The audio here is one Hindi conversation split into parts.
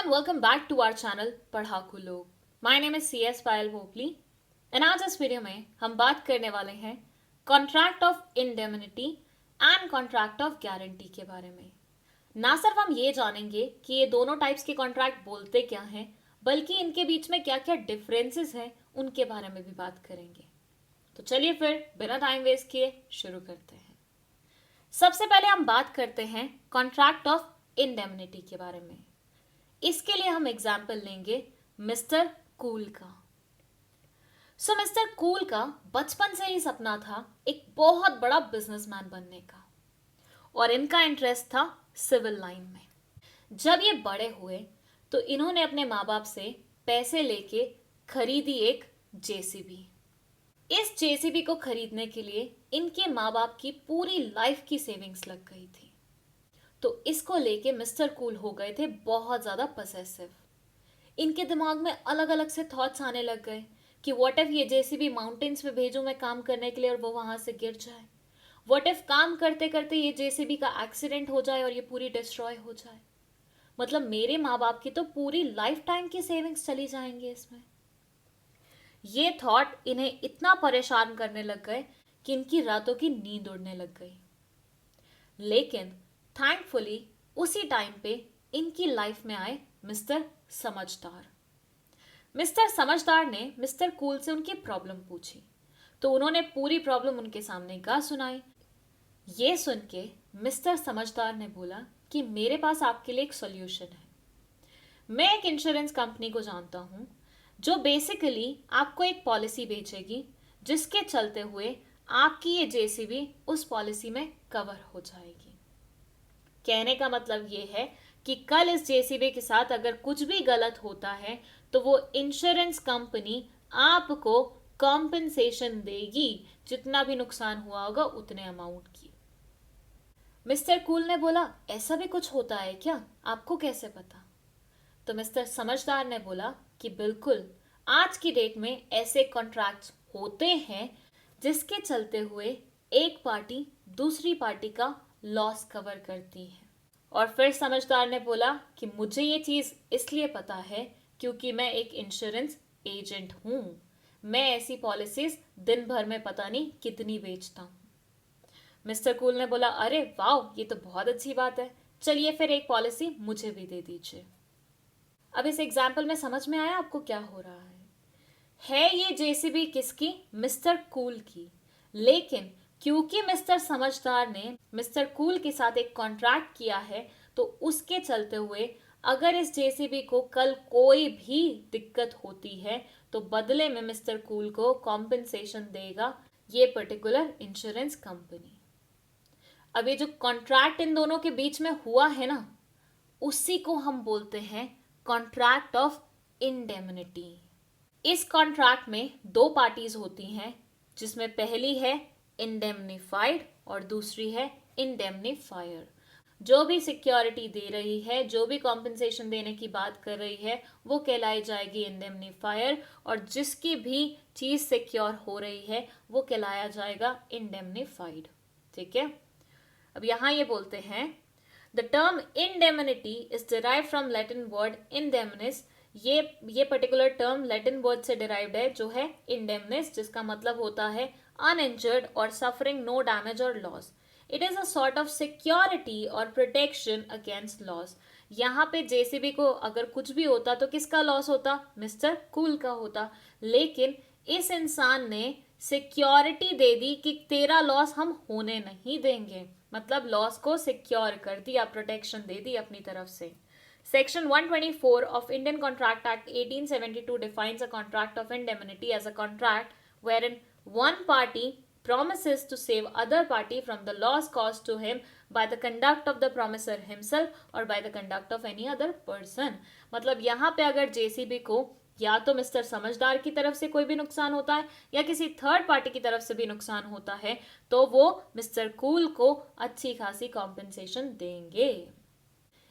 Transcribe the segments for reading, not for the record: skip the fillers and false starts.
and welcome back to our channel पढ़ाकू लोग। My name is CS Payal भोपली and आज इस वीडियो में हम बात करने वाले हैं contract of indemnity and contract of guarantee के बारे में। ना सिर्फ हम ये जानेंगे कि ये दोनों टाइप्स के कॉन्ट्रैक्ट बोलते क्या हैं, बल्कि इनके बीच में क्या क्या डिफरेंसेस हैं उनके बारे में भी बात करेंगे। तो चलिए फिर बिना टाइम वेस्ट किए शुरू करते हैं। सबसे पहले हम बात करते हैं कॉन्ट्रैक्ट ऑफ इंडेमनिटी के बारे में। इसके लिए हम एग्जाम्पल लेंगे मिस्टर कूल का। मिस्टर कूल का बचपन से ही सपना था एक बहुत बड़ा बिजनेसमैन बनने का और इनका इंटरेस्ट था सिविल लाइन में। जब ये बड़े हुए तो इन्होंने अपने माँ बाप से पैसे लेके खरीदी एक जेसीबी। इस जेसीबी को खरीदने के लिए इनके माँ बाप की पूरी लाइफ की सेविंग्स लग गई थी। तो इसको लेके मिस्टर कूल हो गए थे बहुत ज्यादा पसेसिव। इनके दिमाग में अलग अलग से थॉट्स आने लग गए कि व्हाट इफ ये जेसीबी माउंटेन्स में भेजूं मैं काम करने के लिए और वो वहां से गिर जाए। व्हाट इफ काम करते करते ये जेसीबी का एक्सीडेंट हो जाए और ये पूरी डिस्ट्रॉय हो जाए। मतलब मेरे माँ बाप की तो पूरी लाइफ टाइम की सेविंग्स चली जाएंगी इसमें। ये थॉट इन्हें इतना परेशान करने लग गए कि इनकी रातों की नींद उड़ने लग गई। लेकिन थैंकफुली उसी टाइम पे इनकी लाइफ में आए मिस्टर समझदार। मिस्टर समझदार ने मिस्टर कूल से उनकी प्रॉब्लम पूछी तो उन्होंने पूरी प्रॉब्लम उनके सामने गा सुनाई। ये सुन के मिस्टर समझदार ने बोला कि मेरे पास आपके लिए एक सॉल्यूशन है। मैं एक इंश्योरेंस कंपनी को जानता हूं जो बेसिकली आपको एक पॉलिसी बेचेगी जिसके चलते हुए आपकी ये जेसीबी उस पॉलिसी में कवर हो जाएगी। कहने का मतलब ये है कि कल इस जेसीबी के साथ अगर कुछ भी गलत होता है तो वो इंश्योरेंस कंपनी आपको कॉम्पेंसेशन देगी, जितना भी नुकसान हुआ होगा उतने अमाउंट की। मिस्टर कूल ने बोला ऐसा भी कुछ होता है क्या, आपको कैसे पता? तो मिस्टर समझदार ने बोला कि बिल्कुल, आज की डेट में ऐसे कॉन्ट्रैक्ट्स होते हैं जिसके चलते हुए एक पार्टी दूसरी पार्टी का लॉस कवर करती है। और फिर समझदार ने बोला कि मुझे ये चीज इसलिए पता है क्योंकि मैं एक इंश्योरेंस एजेंट हूं। मैं ऐसी पॉलिसीज दिन भर में पता नहीं कितनी बेचता हूं। मिस्टर कूल ने बोला अरे वाह, ये तो बहुत अच्छी बात है, चलिए फिर एक पॉलिसी मुझे भी दे दीजिए। अब इस एग्जाम्पल में समझ में आया आपको क्या हो रहा है ये जेसीबी किसकी? मिस्टर कूल की। लेकिन क्योंकि मिस्टर समझदार ने मिस्टर कूल के साथ एक कॉन्ट्रैक्ट किया है तो उसके चलते हुए अगर इस जेसीबी को कल कोई भी दिक्कत होती है तो बदले में मिस्टर कूल को कॉम्पेंसेशन देगा ये पर्टिकुलर इंश्योरेंस कंपनी। अब ये जो कॉन्ट्रैक्ट इन दोनों के बीच में हुआ है ना, उसी को हम बोलते हैं कॉन्ट्रैक्ट ऑफ इंडेमनिटी। इस कॉन्ट्रैक्ट में दो पार्टीज होती हैं जिसमें पहली है इंडेमनिफाइड और दूसरी है इंडेमनिफायर। जो भी सिक्योरिटी दे रही है, जो भी कॉम्पेंसेशन देने की बात कर रही है, वो कहलाई जाएगी इंडेमनिफायर और जिसकी भी चीज सिक्योर हो रही है वो कहलाया जाएगा इंडेमनिफाइड। ठीक है, अब यहां ये बोलते हैं the term indemnity is derived from Latin word indemnis. ये पर्टिकुलर टर्म लैटिन वर्ड से डिराइव्ड है जो है इंडेमनिस, जिसका मतलब होता है uninjured or suffering no damage or loss. It is a sort of security or protection against loss. यहाँ पे जेसीबी को अगर कुछ भी होता तो किसका लॉस होता? मिस्टर कूल का होता। लेकिन इस इंसान ने सिक्योरिटी दे दी कि तेरा लॉस हम होने नहीं देंगे, मतलब लॉस को सिक्योर कर दिया, प्रोटेक्शन दे दी अपनी तरफ से। Section 124 of Indian Contract Act 1872 defines a contract of indemnity as a contract wherein one party promises to save other party from the loss caused to him by the conduct of the promisor himself or by the conduct of any other person. मतलब यहाँ पे अगर जेसीबी को या तो मिस्टर समझदार की तरफ से कोई भी नुकसान होता है या किसी थर्ड पार्टी की तरफ से भी नुकसान होता है तो वो मिस्टर कूल को अच्छी खासी कॉम्पेंसेशन देंगे।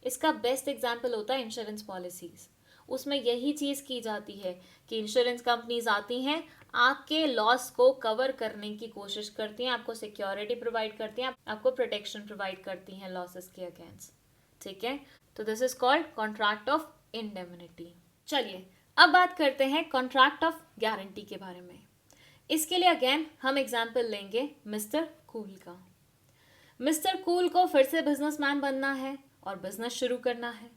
इसका बेस्ट एग्जाम्पल होता है इंश्योरेंस पॉलिसीज। उसमें यही चीज की जाती है कि इंश्योरेंस कंपनीज आती हैं, आपके लॉस को कवर करने की कोशिश करती हैं, आपको सिक्योरिटी प्रोवाइड करती हैं, आपको प्रोटेक्शन प्रोवाइड करती हैं लॉसेस के अगेंस्ट। ठीक है, तो this is called contract of indemnity. चलिए अब बात करते हैं कॉन्ट्रैक्ट ऑफ गारंटी के बारे में। इसके लिए अगेन हम एग्जाम्पल लेंगे मिस्टर कूल का। मिस्टर कूल को फिर से बिजनेसमैन बनना है और बिजनेस शुरू करना है,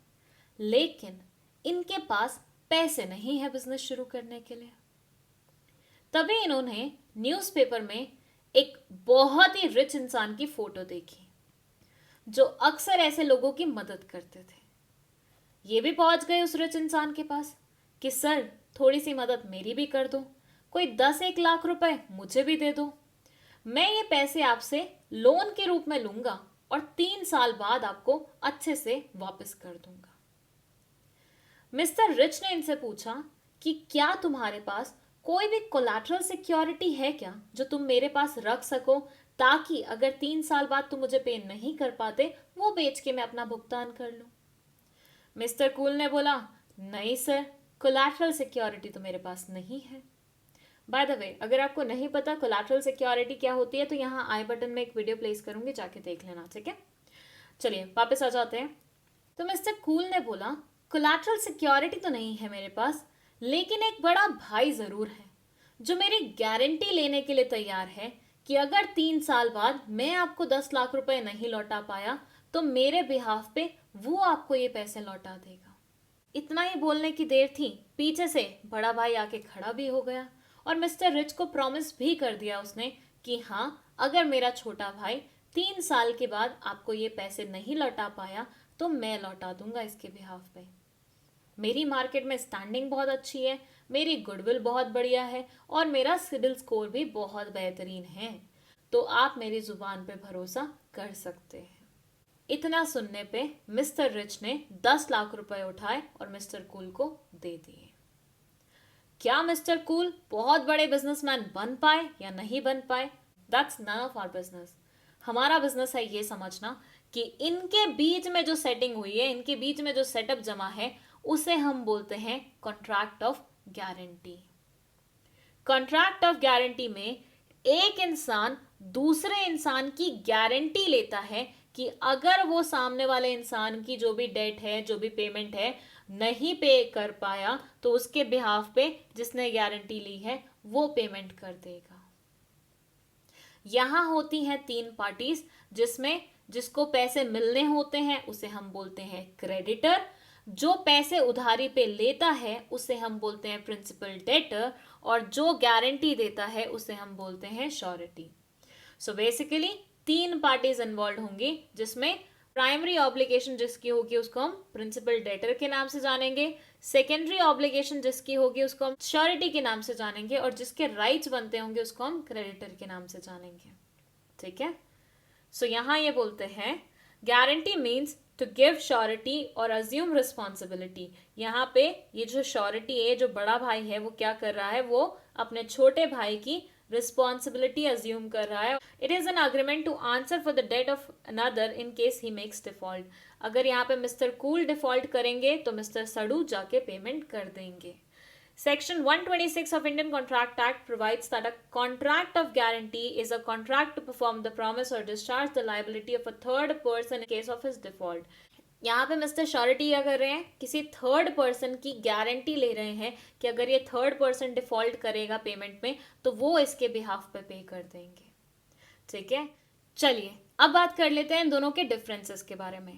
लेकिन इनके पास पैसे नहीं है बिजनेस शुरू करने के लिए। तभी इन्होंने न्यूज़पेपर में एक बहुत ही रिच इंसान की फोटो देखी जो अक्सर ऐसे लोगों की मदद करते थे। ये भी पहुंच गए उस रिच इंसान के पास कि सर थोड़ी सी मदद मेरी भी कर दो, कोई 10-1 लाख रुपए मुझे भी दे दो, मैं ये पैसे आपसे लोन के रूप में लूंगा और 3 साल बाद आपको अच्छे से वापस कर दूंगा। मिस्टर रिच ने इनसे पूछा कि क्या तुम्हारे पास कोई भी कोलैटरल सिक्योरिटी है क्या जो तुम मेरे पास रख सको, ताकि अगर 3 साल बाद तुम मुझे पे नहीं कर पाते वो बेच के मैं अपना भुगतान कर लूं। मिस्टर कूल ने बोला नहीं सर, कोलैटरल सिक्योरिटी तो मेरे पास नहीं है। बाय द वे, अगर आपको नहीं पता कोलैटरल सिक्योरिटी क्या होती है तो यहाँ आई बटन में एक वीडियो प्लेस करूंगी, जाके देख लेना, ठीक है। चलिए वापस आ जाते हैं। तो मिस्टर कूल ने बोला कोलैटरल सिक्योरिटी तो नहीं है मेरे पास, लेकिन एक बड़ा भाई जरूर है जो मेरी गारंटी लेने के लिए तैयार है कि अगर 3 साल बाद मैं आपको 10 लाख रुपए नहीं लौटा पाया तो मेरे बिहाफ पे वो आपको ये पैसे लौटा देगा। इतना ही बोलने की देर थी, पीछे से बड़ा भाई आके खड़ा भी हो गया और मिस्टर रिच को प्रॉमिस भी कर दिया उसने कि हाँ, अगर मेरा छोटा भाई 3 साल के बाद आपको ये पैसे नहीं लौटा पाया तो मैं लौटा दूंगा इसके बिहाफ पे। मेरी मार्केट में स्टैंडिंग बहुत अच्छी है, मेरी गुडविल बहुत बढ़िया है और मेरा सिबिल स्कोर भी बहुत बेहतरीन है, तो आप मेरी जुबान पे भरोसा कर सकते हैं। इतना सुनने पे मिस्टर रिच ने 10 लाख रुपए उठाए और मिस्टर कूल को दे दिए। क्या मिस्टर कूल बहुत बड़े बिजनेसमैन बन पाए या नहीं बन पाए, that's none of our business. हमारा बिजनेस है ये समझना कि इनके बीच में जो सेटिंग हुई है, इनके बीच में जो सेटअप जमा है, उसे हम बोलते हैं contract of guarantee. Contract of guarantee में एक इंसान दूसरे इंसान की गारंटी लेता है कि अगर वो सामने वाले इंसान की जो भी डेट है, जो भी पेमेंट है, नहीं पे कर पाया तो उसके बिहाफ पे जिसने गारंटी ली है वो पेमेंट कर देगा। यहां होती हैं 3 पार्टीज, जिसमें जिसको पैसे मिलने होते हैं उसे हम बोलते हैं क्रेडिटर, जो पैसे उधारी पे लेता है उसे हम बोलते हैं प्रिंसिपल डेटर, और जो गारंटी देता है उसे हम बोलते हैं surety. So basically 3 parties involve होंगी, जिसमें प्राइमरी ऑब्लिगेशन जिसकी होगी उसको हम प्रिंसिपल डेटर के नाम से जानेंगे, सेकेंडरी ऑब्लिगेशन जिसकी होगी उसको हम श्योरिटी के नाम से जानेंगे, और जिसके राइट्स बनते होंगे उसको हम क्रेडिटर के नाम से जानेंगे, ठीक है। सो यहां ये बोलते हैं guarantee means to give surety और अज्यूम रिस्पॉन्सिबिलिटी। यहाँ पे ये जो श्योरिटी है, जो बड़ा भाई है, वो क्या कर रहा है, वो अपने छोटे भाई की रिस्पॉन्सिबिलिटी अज्यूम कर रहा है। It is an agreement to answer for the debt of another in case he makes default. अगर यहाँ पे मिस्टर कूल डिफॉल्ट करेंगे तो मिस्टर सड़ू जाके पेमेंट कर देंगे। Section 126 of Indian Contract Act provides that a contract of guarantee is a contract to perform the promise or discharge the liability of a third person in case of his default. यहाँ पे मिस्टर श्योरिटी क्या कर रहे हैं, किसी थर्ड पर्सन की गारंटी ले रहे हैं कि अगर ये थर्ड पर्सन डिफॉल्ट करेगा पेमेंट में तो वो इसके बिहाफ पे पे कर देंगे, ठीक है। चलिए अब बात कर लेते हैं इन दोनों के डिफरेंसेस के बारे में।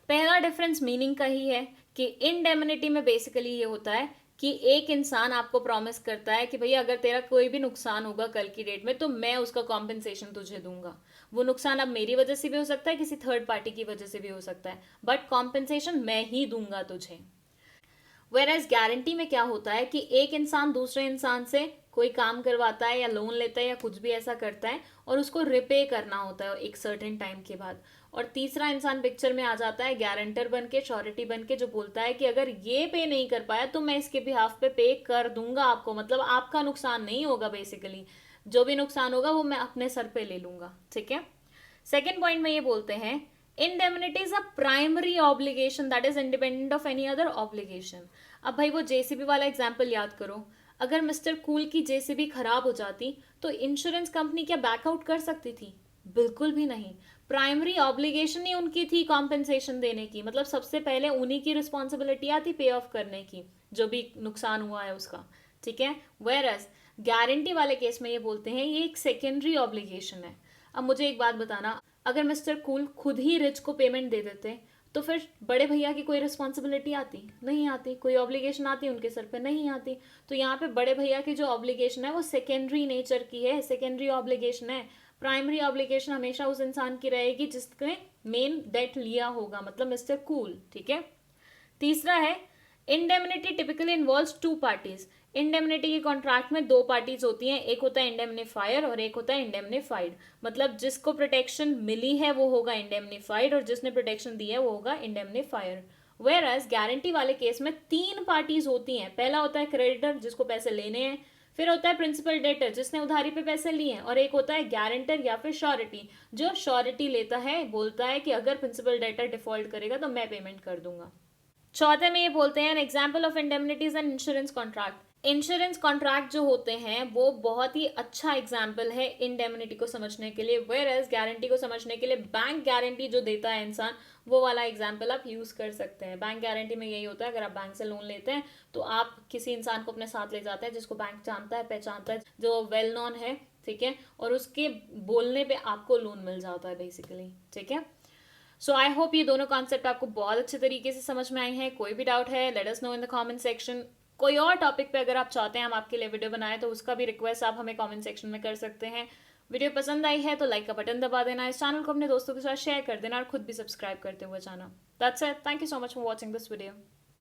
पहला डिफरेंस मीनिंग का ही है कि इंडेमनिटी में बेसिकली ये होता है कि एक इंसान आपको प्रॉमिस करता है कि भैया अगर तेरा कोई भी नुकसान होगा कल की डेट में तो मैं उसका कॉम्पेंसेशन तुझे दूंगा। वो नुकसान अब मेरी वजह से भी हो सकता है, किसी थर्ड पार्टी की वजह से भी हो सकता है, बट कॉम्पेंसेशन मैं ही दूंगा तुझे। वेयरएज गारंटी में क्या होता है कि एक इंसान दूसरे इंसान से कोई काम करवाता है या लोन लेता है या कुछ भी ऐसा करता है और उसको रिपे करना होता है एक सर्टेन टाइम के बाद, और तीसरा इंसान पिक्चर में आ जाता है गारंटर बन के, श्योरिटी बन के, जो बोलता है कि अगर ये पे नहीं कर पाया तो मैं इसके बिहाफ पे कर दूंगा आपको, मतलब आपका नुकसान नहीं होगा, बेसिकली जो भी नुकसान होगा वो मैं अपने सर पे ले लूंगा, ठीक है। सेकेंड पॉइंट में ये बोलते हैं indemnity is a primary obligation that is independent of any other obligation. अब भाई वो जेसीबी वाला एग्जाम्पल याद करो, अगर मिस्टर कूल की जेसीबी खराब हो जाती तो इंश्योरेंस कंपनी क्या बैकआउट कर सकती थी? बिल्कुल भी नहीं। प्राइमरी ऑब्लिगेशन ही उनकी थी कॉम्पेंसेशन देने की, मतलब सबसे पहले उन्हीं की रिस्पॉन्सिबिलिटी आती पे ऑफ करने की जो भी नुकसान हुआ है उसका, ठीक है। वेयर एज गारंटी वाले केस में ये बोलते हैं ये एक सेकेंडरी ऑब्लिगेशन है। अब मुझे एक बात बताना, अगर मिस्टर कूल खुद ही रिच को पेमेंट दे देते तो फिर बड़े भैया की कोई रिस्पॉन्सिबिलिटी आती नहीं आती, कोई ऑब्लिगेशन आती उनके सर पे नहीं आती। तो यहाँ पे बड़े भैया की जो ऑब्लिगेशन है वो सेकेंडरी नेचर की है, सेकेंडरी ऑब्लिगेशन है। प्राइमरी ऑब्लिगेशन हमेशा उस इंसान की रहेगी जिसने मेन डेट लिया होगा, मतलब मिस्टर कूल, ठीक है। तीसरा है indemnity typically involves two parties. Indemnity के कॉन्ट्रैक्ट में दो पार्टीज होती हैं, एक होता है इंडेमनीफायर और एक होता है इंडेमनीफाइड। मतलब जिसको प्रोटेक्शन मिली है वो होगा इंडेमनीफाइड और जिसने प्रोटेक्शन दी है वो होगा इंडेमनीफायर। वेयर एज गारंटी वाले केस में तीन पार्टीज होती हैं। पहला होता है क्रेडिटर जिसको पैसे लेने हैं, फिर होता है प्रिंसिपल डेटर जिसने उधारी पे पैसे लिए हैं, और एक होता है गारंटर या फिर श्योरिटी जो श्योरिटी लेता है, बोलता है कि अगर प्रिंसिपल डेटर डिफॉल्ट करेगा तो मैं पेमेंट कर दूंगा। चौथे में ये बोलते हैं an example of indemnities and insurance contract. Insurance contract जो होते हैं वो बहुत ही अच्छा एग्जाम्पल है इंडेमनिटी को समझने के लिए, वेयर एज गारंटी को समझने के लिए बैंक गारंटी जो देता है इंसान वो वाला एग्जाम्पल आप यूज कर सकते हैं। बैंक गारंटी में यही होता है, अगर आप बैंक से लोन लेते हैं तो आप किसी इंसान को अपने साथ ले जाते हैं जिसको बैंक जानता है, पहचानता है, जो वेल नोन है, ठीक है, और उसके बोलने पे आपको लोन मिल जाता है बेसिकली, ठीक है। सो आई होप ये दोनों कॉन्सेप्ट आपको बहुत अच्छे तरीके से समझ में आए हैं। कोई भी डाउट है let us know in the comment section. कोई और टॉपिक पे अगर आप चाहते हैं हम आपके लिए वीडियो बनाएं तो उसका भी रिक्वेस्ट आप हमें कमेंट सेक्शन में कर सकते हैं। वीडियो पसंद आई है तो लाइक का बटन दबा देना, इस चैनल को अपने दोस्तों के साथ शेयर कर देना और खुद भी सब्सक्राइब करते हुए जाना। That's it, thank you so much for watching this video.